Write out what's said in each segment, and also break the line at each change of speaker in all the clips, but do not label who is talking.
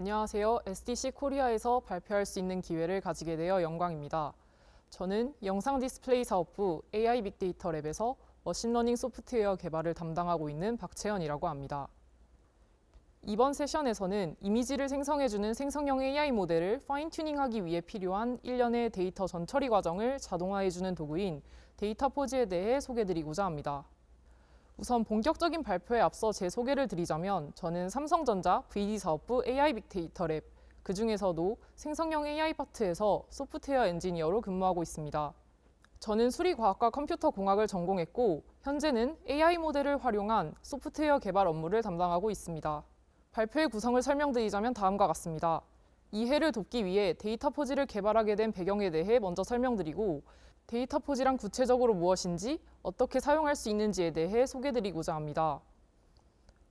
안녕하세요. SDC 코리아에서 발표할 수 있는 기회를 가지게 되어 영광입니다. 저는 영상 디스플레이 사업부 AI 빅데이터 랩에서 머신러닝 소프트웨어 개발을 담당하고 있는 박채연이라고 합니다. 이번 세션에서는 이미지를 생성해주는 생성형 AI 모델을 파인 튜닝하기 위해 필요한 일련의 데이터 전처리 과정을 자동화해주는 도구인 데이터 포즈에 대해 소개드리고자 합니다. 우선 본격적인 발표에 앞서 제 소개를 드리자면 저는 삼성전자 VD 사업부 AI 빅데이터 랩, 그 중에서도 생성형 AI 파트에서 소프트웨어 엔지니어로 근무하고 있습니다. 저는 수리과학과 컴퓨터공학을 전공했고 현재는 AI 모델을 활용한 소프트웨어 개발 업무를 담당하고 있습니다. 발표의 구성을 설명드리자면 다음과 같습니다. 이해를 돕기 위해 데이터 포즈를 개발하게 된 배경에 대해 먼저 설명드리고 데이터 포즈란 구체적으로 무엇인지 어떻게 사용할 수 있는지에 대해 소개드리고자 합니다.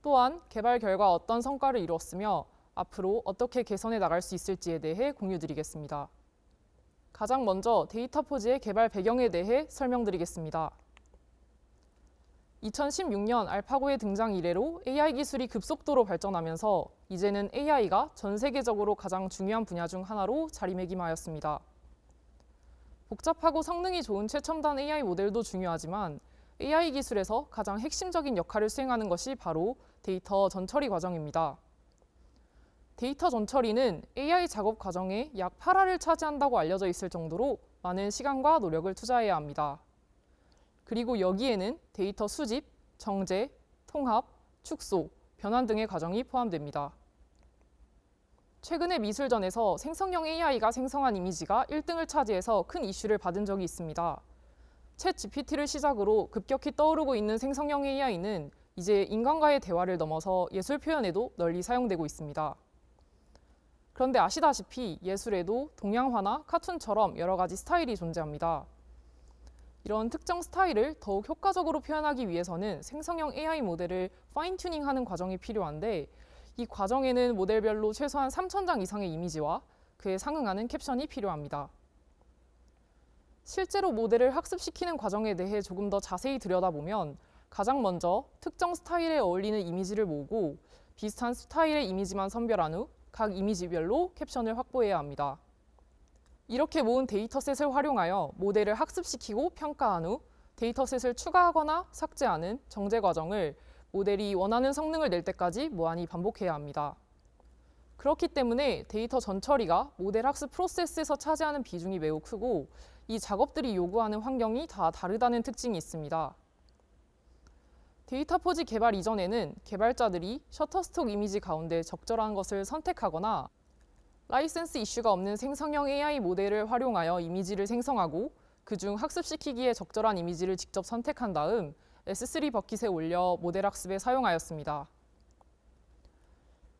또한 개발 결과 어떤 성과를 이루었으며 앞으로 어떻게 개선해 나갈 수 있을지에 대해 공유드리겠습니다. 가장 먼저 데이터 포즈의 개발 배경에 대해 설명드리겠습니다. 2016년 알파고의 등장 이래로 AI 기술이 급속도로 발전하면서 이제는 AI가 전 세계적으로 가장 중요한 분야 중 하나로 자리매김하였습니다. 복잡하고 성능이 좋은 최첨단 AI 모델도 중요하지만 AI 기술에서 가장 핵심적인 역할을 수행하는 것이 바로 데이터 전처리 과정입니다. 데이터 전처리는 AI 작업 과정의 약 8화를 차지한다고 알려져 있을 정도로 많은 시간과 노력을 투자해야 합니다. 그리고 여기에는 데이터 수집, 정제, 통합, 축소, 변환 등의 과정이 포함됩니다. 최근에 미술전에서 생성형 AI가 생성한 이미지가 1등을 차지해서 큰 이슈를 받은 적이 있습니다. 챗 GPT를 시작으로 급격히 떠오르고 있는 생성형 AI는 이제 인간과의 대화를 넘어서 예술 표현에도 널리 사용되고 있습니다. 그런데 아시다시피 예술에도 동양화나 카툰처럼 여러 가지 스타일이 존재합니다. 이런 특정 스타일을 더욱 효과적으로 표현하기 위해서는 생성형 AI 모델을 파인 튜닝하는 과정이 필요한데 이 과정에는 모델별로 최소한 3,000장 이상의 이미지와 그에 상응하는 캡션이 필요합니다. 실제로 모델을 학습시키는 과정에 대해 조금 더 자세히 들여다보면 가장 먼저 특정 스타일에 어울리는 이미지를 모으고 비슷한 스타일의 이미지만 선별한 후 각 이미지별로 캡션을 확보해야 합니다. 이렇게 모은 데이터셋을 활용하여 모델을 학습시키고 평가한 후 데이터셋을 추가하거나 삭제하는 정제 과정을 모델이 원하는 성능을 낼 때까지 무한히 반복해야 합니다. 그렇기 때문에 데이터 전처리가 모델 학습 프로세스에서 차지하는 비중이 매우 크고 이 작업들이 요구하는 환경이 다 다르다는 특징이 있습니다. 데이터 포즈 개발 이전에는 개발자들이 셔터스톡 이미지 가운데 적절한 것을 선택하거나 라이센스 이슈가 없는 생성형 AI 모델을 활용하여 이미지를 생성하고 그중 학습시키기에 적절한 이미지를 직접 선택한 다음 S3 버킷에 올려 모델 학습에 사용하였습니다.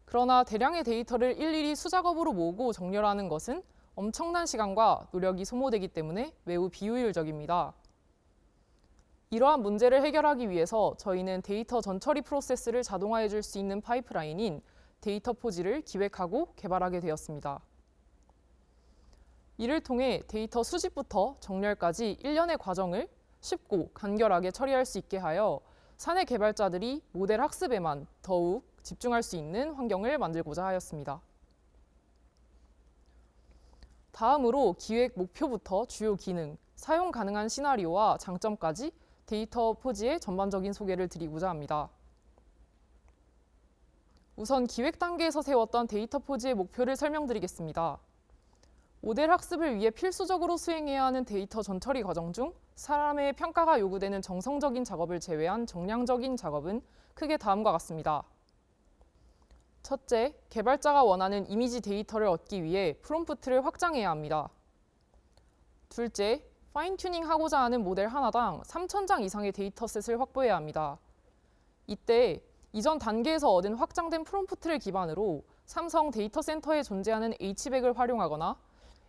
그러나 대량의 데이터를 일일이 수작업으로 모으고 정렬하는 것은 엄청난 시간과 노력이 소모되기 때문에 매우 비효율적입니다. 이러한 문제를 해결하기 위해서 저희는 데이터 전처리 프로세스를 자동화해 줄 수 있는 파이프라인인 데이터 포즈를 기획하고 개발하게 되었습니다. 이를 통해 데이터 수집부터 정렬까지 일련의 과정을 쉽고 간결하게 처리할 수 있게 하여 사내 개발자들이 모델 학습에만 더욱 집중할 수 있는 환경을 만들고자 하였습니다. 다음으로 기획 목표부터 주요 기능, 사용 가능한 시나리오와 장점까지 데이터 포즈의 전반적인 소개를 드리고자 합니다. 우선 기획 단계에서 세웠던 데이터 포즈의 목표를 설명드리겠습니다. 모델 학습을 위해 필수적으로 수행해야 하는 데이터 전처리 과정 중 사람의 평가가 요구되는 정성적인 작업을 제외한 정량적인 작업은 크게 다음과 같습니다. 첫째, 개발자가 원하는 이미지 데이터를 얻기 위해 프롬프트를 확장해야 합니다. 둘째, 파인 튜닝하고자 하는 모델 하나당 3,000장 이상의 데이터셋을 확보해야 합니다. 이때 이전 단계에서 얻은 확장된 프롬프트를 기반으로 삼성 데이터 센터에 존재하는 H백을 활용하거나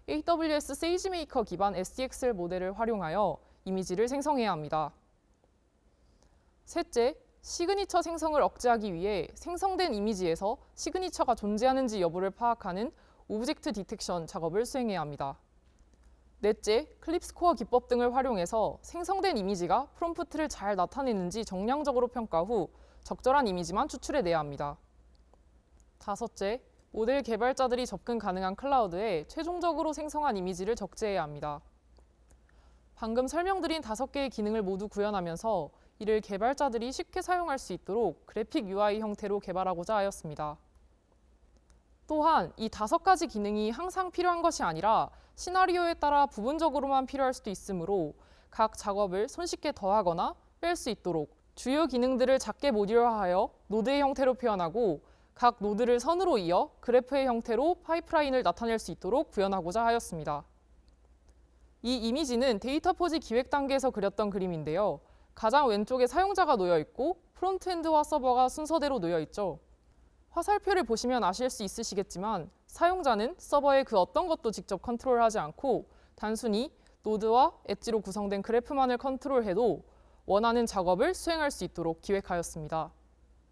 AWS 세이지메이커 기반 SDXL 모델을 활용하여 이미지를 생성해야 합니다. 셋째, 시그니처 생성을 억제하기 위해 생성된 이미지에서 시그니처가 존재하는지 여부를 파악하는 오브젝트 디텍션 작업을 수행해야 합니다. 넷째, 클립스코어 기법 등을 활용해서 생성된 이미지가 프롬프트를 잘 나타내는지 정량적으로 평가 후 적절한 이미지만 추출해내야 합니다. 다섯째, 모델 개발자들이 접근 가능한 클라우드에 최종적으로 생성한 이미지를 적재해야 합니다. 방금 설명드린 5개의 기능을 모두 구현하면서 이를 개발자들이 쉽게 사용할 수 있도록 그래픽 UI 형태로 개발하고자 하였습니다. 또한 이 5가지 기능이 항상 필요한 것이 아니라 시나리오에 따라 부분적으로만 필요할 수도 있으므로 각 작업을 손쉽게 더하거나 뺄 수 있도록 주요 기능들을 작게 모듈화하여 노드의 형태로 표현하고 각 노드를 선으로 이어 그래프의 형태로 파이프라인을 나타낼 수 있도록 구현하고자 하였습니다. 이 이미지는 데이터 포지 기획 단계에서 그렸던 그림인데요. 가장 왼쪽에 사용자가 놓여 있고 프론트엔드와 서버가 순서대로 놓여 있죠. 화살표를 보시면 아실 수 있으시겠지만 사용자는 서버의 그 어떤 것도 직접 컨트롤하지 않고 단순히 노드와 엣지로 구성된 그래프만을 컨트롤해도 원하는 작업을 수행할 수 있도록 기획하였습니다.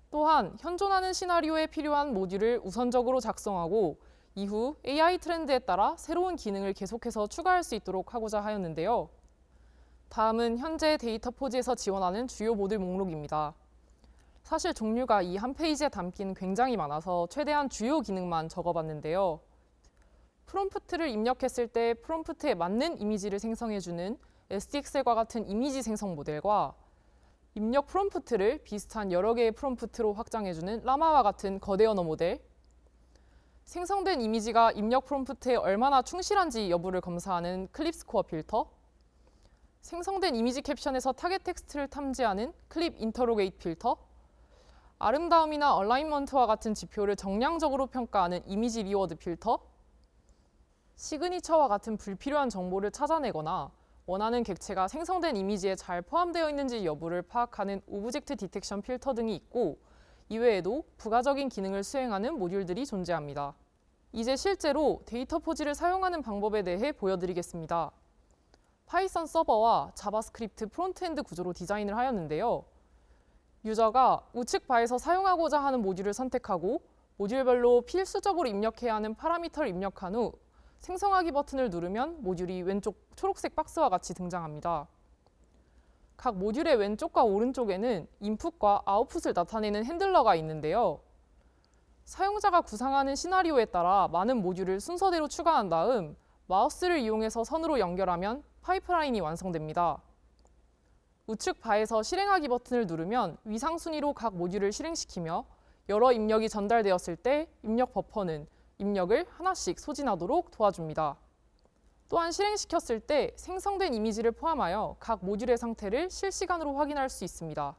또한 현존하는 시나리오에 필요한 모듈을 우선적으로 작성하고 이후 AI 트렌드에 따라 새로운 기능을 계속해서 추가할 수 있도록 하고자 하였는데요. 다음은 현재 데이터 포지에서 지원하는 주요 모듈 목록입니다. 사실 종류가 이 한 페이지에 담긴 굉장히 많아서 최대한 주요 기능만 적어봤는데요. 프롬프트를 입력했을 때 프롬프트에 맞는 이미지를 생성해주는 SDXL과 같은 이미지 생성 모델과 입력 프롬프트를 비슷한 여러 개의 프롬프트로 확장해주는 라마와 같은 거대 언어 모델, 생성된 이미지가 입력 프롬프트에 얼마나 충실한지 여부를 검사하는 클립 스코어 필터, 생성된 이미지 캡션에서 타겟 텍스트를 탐지하는 클립 인터로게이트 필터, 아름다움이나 얼라인먼트와 같은 지표를 정량적으로 평가하는 이미지 리워드 필터, 시그니처와 같은 불필요한 정보를 찾아내거나 원하는 객체가 생성된 이미지에 잘 포함되어 있는지 여부를 파악하는 오브젝트 디텍션 필터 등이 있고 이외에도 부가적인 기능을 수행하는 모듈들이 존재합니다. 이제 실제로 데이터 포지를 사용하는 방법에 대해 보여드리겠습니다. 파이썬 서버와 자바스크립트 프론트엔드 구조로 디자인을 하였는데요. 유저가 우측 바에서 사용하고자 하는 모듈을 선택하고 모듈별로 필수적으로 입력해야 하는 파라미터를 입력한 후 생성하기 버튼을 누르면 모듈이 왼쪽 초록색 박스와 같이 등장합니다. 각 모듈의 왼쪽과 오른쪽에는 인풋과 아웃풋을 나타내는 핸들러가 있는데요. 사용자가 구상하는 시나리오에 따라 많은 모듈을 순서대로 추가한 다음 마우스를 이용해서 선으로 연결하면 파이프라인이 완성됩니다. 우측 바에서 실행하기 버튼을 누르면 위상 순위로 각 모듈을 실행시키며 여러 입력이 전달되었을 때 입력 버퍼는 입력을 하나씩 소진하도록 도와줍니다. 또한 실행시켰을 때 생성된 이미지를 포함하여 각 모듈의 상태를 실시간으로 확인할 수 있습니다.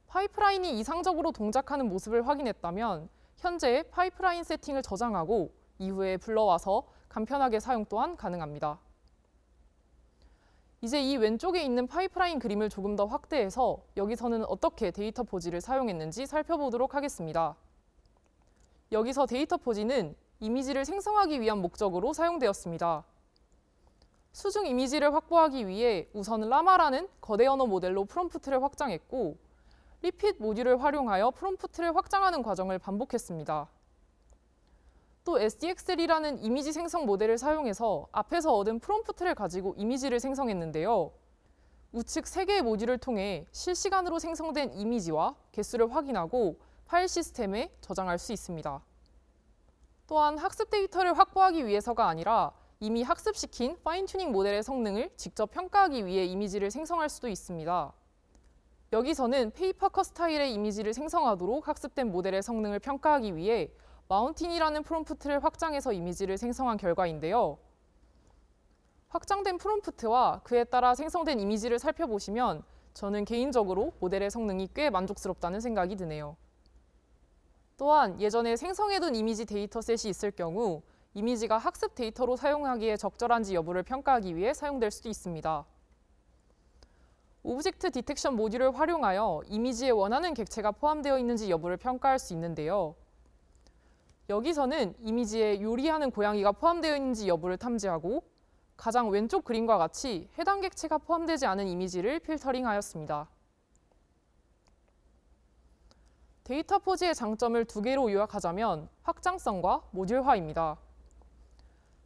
파이프라인이 이상적으로 동작하는 모습을 확인했다면 현재 파이프라인 세팅을 저장하고 이후에 불러와서 간편하게 사용 또한 가능합니다. 이제 이 왼쪽에 있는 파이프라인 그림을 조금 더 확대해서 여기서는 어떻게 데이터 포지를 사용했는지 살펴보도록 하겠습니다. 여기서 데이터 포지는 이미지를 생성하기 위한 목적으로 사용되었습니다. 수중 이미지를 확보하기 위해 우선 라마라는 거대 언어 모델로 프롬프트를 확장했고 리핏 모듈을 활용하여 프롬프트를 확장하는 과정을 반복했습니다. 또 SDXL이라는 이미지 생성 모델을 사용해서 앞에서 얻은 프롬프트를 가지고 이미지를 생성했는데요. 우측 3개의 모듈을 통해 실시간으로 생성된 이미지와 개수를 확인하고 파일 시스템에 저장할 수 있습니다. 또한 학습 데이터를 확보하기 위해서가 아니라 이미 학습시킨 파인 튜닝 모델의 성능을 직접 평가하기 위해 이미지를 생성할 수도 있습니다. 여기서는 페이퍼커 스타일의 이미지를 생성하도록 학습된 모델의 성능을 평가하기 위해 마운틴이라는 프롬프트를 확장해서 이미지를 생성한 결과인데요. 확장된 프롬프트와 그에 따라 생성된 이미지를 살펴보시면 저는 개인적으로 모델의 성능이 꽤 만족스럽다는 생각이 드네요. 또한 예전에 생성해둔 이미지 데이터셋이 있을 경우 이미지가 학습 데이터로 사용하기에 적절한지 여부를 평가하기 위해 사용될 수도 있습니다. 오브젝트 디텍션 모듈을 활용하여 이미지에 원하는 객체가 포함되어 있는지 여부를 평가할 수 있는데요. 여기서는 이미지에 요리하는 고양이가 포함되어 있는지 여부를 탐지하고 가장 왼쪽 그림과 같이 해당 객체가 포함되지 않은 이미지를 필터링하였습니다. 데이터 포지의 장점을 2개로 요약하자면 확장성과 모듈화입니다.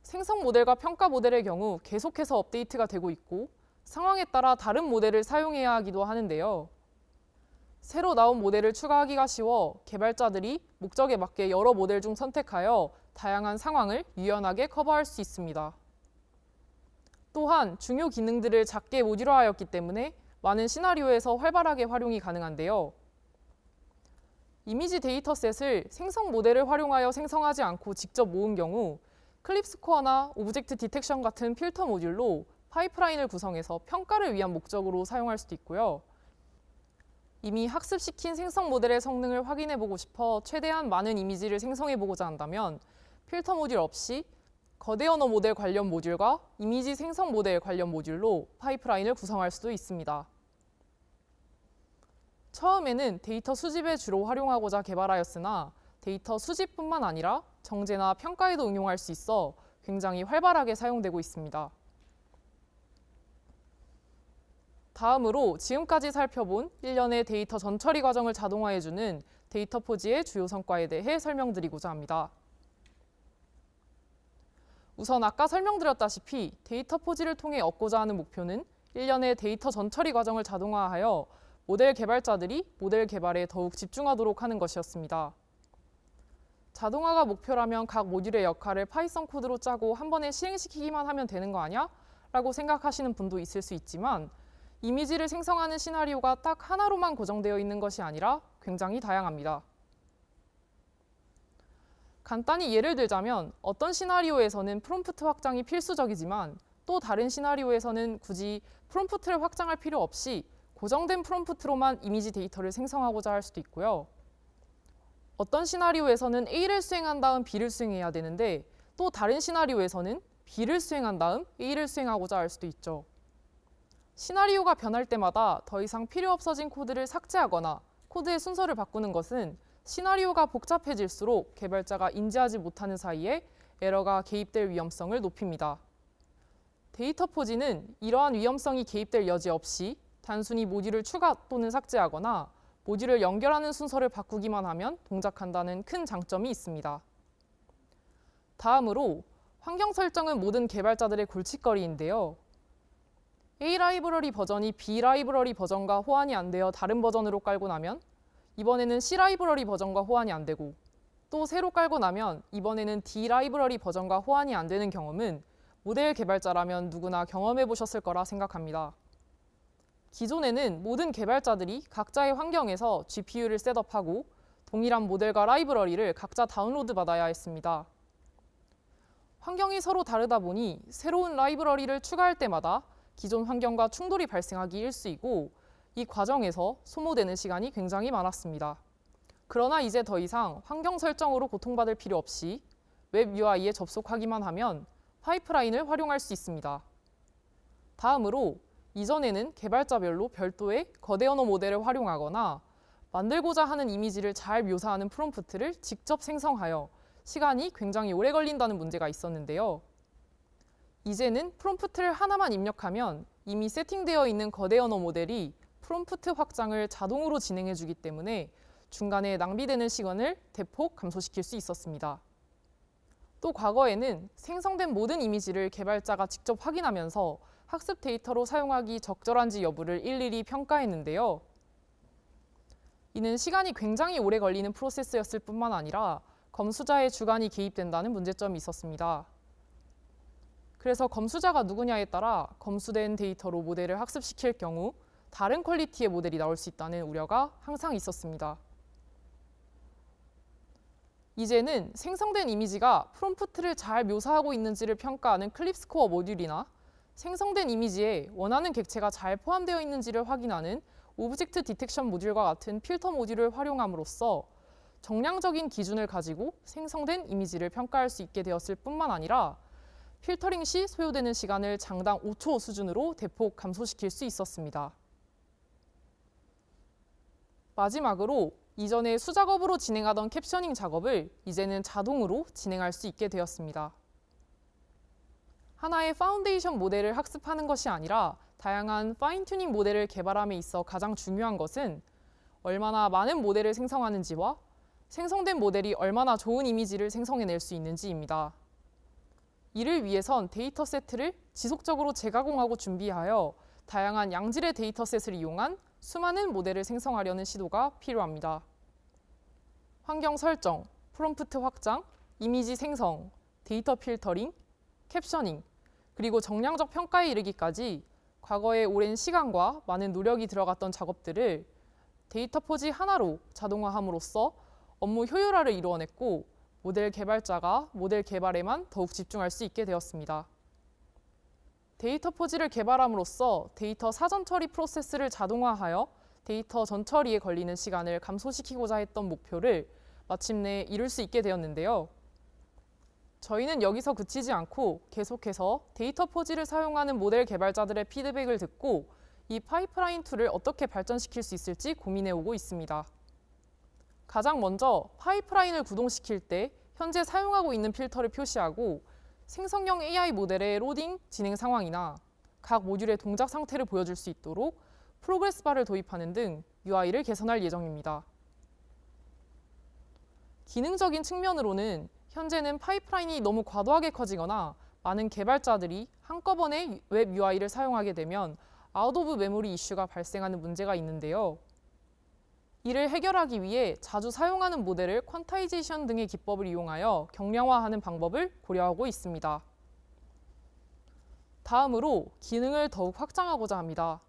생성 모델과 평가 모델의 경우 계속해서 업데이트가 되고 있고 상황에 따라 다른 모델을 사용해야 하기도 하는데요. 새로 나온 모델을 추가하기가 쉬워 개발자들이 목적에 맞게 여러 모델 중 선택하여 다양한 상황을 유연하게 커버할 수 있습니다. 또한 중요 기능들을 작게 모듈화하였기 때문에 많은 시나리오에서 활발하게 활용이 가능한데요. 이미지 데이터셋을 생성 모델을 활용하여 생성하지 않고 직접 모은 경우 클립스코어나 오브젝트 디텍션 같은 필터 모듈로 파이프라인을 구성해서 평가를 위한 목적으로 사용할 수도 있고요. 이미 학습시킨 생성 모델의 성능을 확인해보고 싶어 최대한 많은 이미지를 생성해보고자 한다면 필터 모듈 없이 거대 언어 모델 관련 모듈과 이미지 생성 모델 관련 모듈로 파이프라인을 구성할 수도 있습니다. 처음에는 데이터 수집에 주로 활용하고자 개발하였으나 데이터 수집뿐만 아니라 정제나 평가에도 응용할 수 있어 굉장히 활발하게 사용되고 있습니다. 다음으로 지금까지 살펴본 일련의 데이터 전처리 과정을 자동화해주는 데이터 포지의 주요 성과에 대해 설명드리고자 합니다. 우선 아까 설명드렸다시피 데이터 포지를 통해 얻고자 하는 목표는 일련의 데이터 전처리 과정을 자동화하여 모델 개발자들이 모델 개발에 더욱 집중하도록 하는 것이었습니다. 자동화가 목표라면 각 모듈의 역할을 파이썬 코드로 짜고 한 번에 실행시키기만 하면 되는 거 아니야? 라고 생각하시는 분도 있을 수 있지만 이미지를 생성하는 시나리오가 딱 하나로만 고정되어 있는 것이 아니라 굉장히 다양합니다. 간단히 예를 들자면 어떤 시나리오에서는 프롬프트 확장이 필수적이지만 또 다른 시나리오에서는 굳이 프롬프트를 확장할 필요 없이 고정된 프롬프트로만 이미지 데이터를 생성하고자 할 수도 있고요. 어떤 시나리오에서는 A를 수행한 다음 B를 수행해야 되는데 또 다른 시나리오에서는 B를 수행한 다음 A를 수행하고자 할 수도 있죠. 시나리오가 변할 때마다 더 이상 필요 없어진 코드를 삭제하거나 코드의 순서를 바꾸는 것은 시나리오가 복잡해질수록 개발자가 인지하지 못하는 사이에 에러가 개입될 위험성을 높입니다. 데이터 포지는 이러한 위험성이 개입될 여지 없이 단순히 모듈을 추가 또는 삭제하거나 모듈을 연결하는 순서를 바꾸기만 하면 동작한다는 큰 장점이 있습니다. 다음으로 환경 설정은 모든 개발자들의 골칫거리인데요. A 라이브러리 버전이 B 라이브러리 버전과 호환이 안 되어 다른 버전으로 깔고 나면 이번에는 C 라이브러리 버전과 호환이 안 되고 또 새로 깔고 나면 이번에는 D 라이브러리 버전과 호환이 안 되는 경험은 모델 개발자라면 누구나 경험해 보셨을 거라 생각합니다. 기존에는 모든 개발자들이 각자의 환경에서 GPU를 셋업하고 동일한 모델과 라이브러리를 각자 다운로드 받아야 했습니다. 환경이 서로 다르다 보니 새로운 라이브러리를 추가할 때마다 기존 환경과 충돌이 발생하기 일쑤이고 이 과정에서 소모되는 시간이 굉장히 많았습니다. 그러나 이제 더 이상 환경 설정으로 고통받을 필요 없이 웹 UI에 접속하기만 하면 파이프라인을 활용할 수 있습니다. 다음으로 이전에는 개발자별로 별도의 거대 언어 모델을 활용하거나 만들고자 하는 이미지를 잘 묘사하는 프롬프트를 직접 생성하여 시간이 굉장히 오래 걸린다는 문제가 있었는데요. 이제는 프롬프트를 하나만 입력하면 이미 세팅되어 있는 거대 언어 모델이 프롬프트 확장을 자동으로 진행해주기 때문에 중간에 낭비되는 시간을 대폭 감소시킬 수 있었습니다. 또 과거에는 생성된 모든 이미지를 개발자가 직접 확인하면서 학습 데이터로 사용하기 적절한지 여부를 일일이 평가했는데요. 이는 시간이 굉장히 오래 걸리는 프로세스였을 뿐만 아니라 검수자의 주관이 개입된다는 문제점이 있었습니다. 그래서 검수자가 누구냐에 따라 검수된 데이터로 모델을 학습시킬 경우 다른 퀄리티의 모델이 나올 수 있다는 우려가 항상 있었습니다. 이제는 생성된 이미지가 프롬프트를 잘 묘사하고 있는지를 평가하는 클립스코어 모듈이나 생성된 이미지에 원하는 객체가 잘 포함되어 있는지를 확인하는 오브젝트 디텍션 모듈과 같은 필터 모듈을 활용함으로써 정량적인 기준을 가지고 생성된 이미지를 평가할 수 있게 되었을 뿐만 아니라 필터링 시 소요되는 시간을 장당 5초 수준으로 대폭 감소시킬 수 있었습니다. 마지막으로 이전에 수작업으로 진행하던 캡셔닝 작업을 이제는 자동으로 진행할 수 있게 되었습니다. 하나의 파운데이션 모델을 학습하는 것이 아니라 다양한 파인튜닝 모델을 개발함에 있어 가장 중요한 것은 얼마나 많은 모델을 생성하는지와 생성된 모델이 얼마나 좋은 이미지를 생성해낼 수 있는지입니다. 이를 위해선 데이터세트를 지속적으로 재가공하고 준비하여 다양한 양질의 데이터셋을 이용한 수많은 모델을 생성하려는 시도가 필요합니다. 환경 설정, 프롬프트 확장, 이미지 생성, 데이터 필터링, 캡셔닝, 그리고 정량적 평가에 이르기까지 과거에 오랜 시간과 많은 노력이 들어갔던 작업들을 데이터 포지 하나로 자동화함으로써 업무 효율화를 이루어냈고 모델 개발자가 모델 개발에만 더욱 집중할 수 있게 되었습니다. 데이터 포지를 개발함으로써 데이터 사전 처리 프로세스를 자동화하여 데이터 전 처리에 걸리는 시간을 감소시키고자 했던 목표를 마침내 이룰 수 있게 되었는데요. 저희는 여기서 그치지 않고 계속해서 데이터 포지를 사용하는 모델 개발자들의 피드백을 듣고 이 파이프라인 툴을 어떻게 발전시킬 수 있을지 고민해 오고 있습니다. 가장 먼저 파이프라인을 구동시킬 때 현재 사용하고 있는 필터를 표시하고 생성형 AI 모델의 로딩 진행 상황이나 각 모듈의 동작 상태를 보여줄 수 있도록 프로그레스 바를 도입하는 등 UI를 개선할 예정입니다. 기능적인 측면으로는 현재는 파이프라인이 너무 과도하게 커지거나 많은 개발자들이 한꺼번에 웹 UI를 사용하게 되면 아웃 오브 메모리 이슈가 발생하는 문제가 있는데요. 이를 해결하기 위해 자주 사용하는 모델을 퀀타이제이션 등의 기법을 이용하여 경량화하는 방법을 고려하고 있습니다. 다음으로 기능을 더욱 확장하고자 합니다.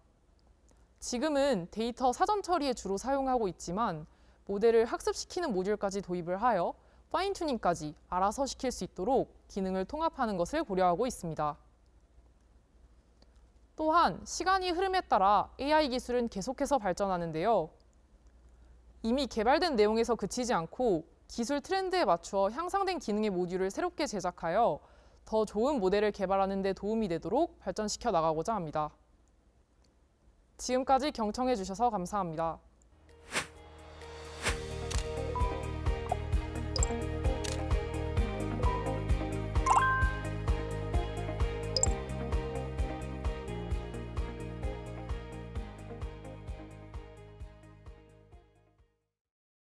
지금은 데이터 사전 처리에 주로 사용하고 있지만 모델을 학습시키는 모듈까지 도입을 하여 파인 튜닝까지 알아서 시킬 수 있도록 기능을 통합하는 것을 고려하고 있습니다. 또한 시간이 흐름에 따라 AI 기술은 계속해서 발전하는데요. 이미 개발된 내용에서 그치지 않고 기술 트렌드에 맞추어 향상된 기능의 모듈을 새롭게 제작하여 더 좋은 모델을 개발하는 데 도움이 되도록 발전시켜 나가고자 합니다. 지금까지 경청해 주셔서 감사합니다.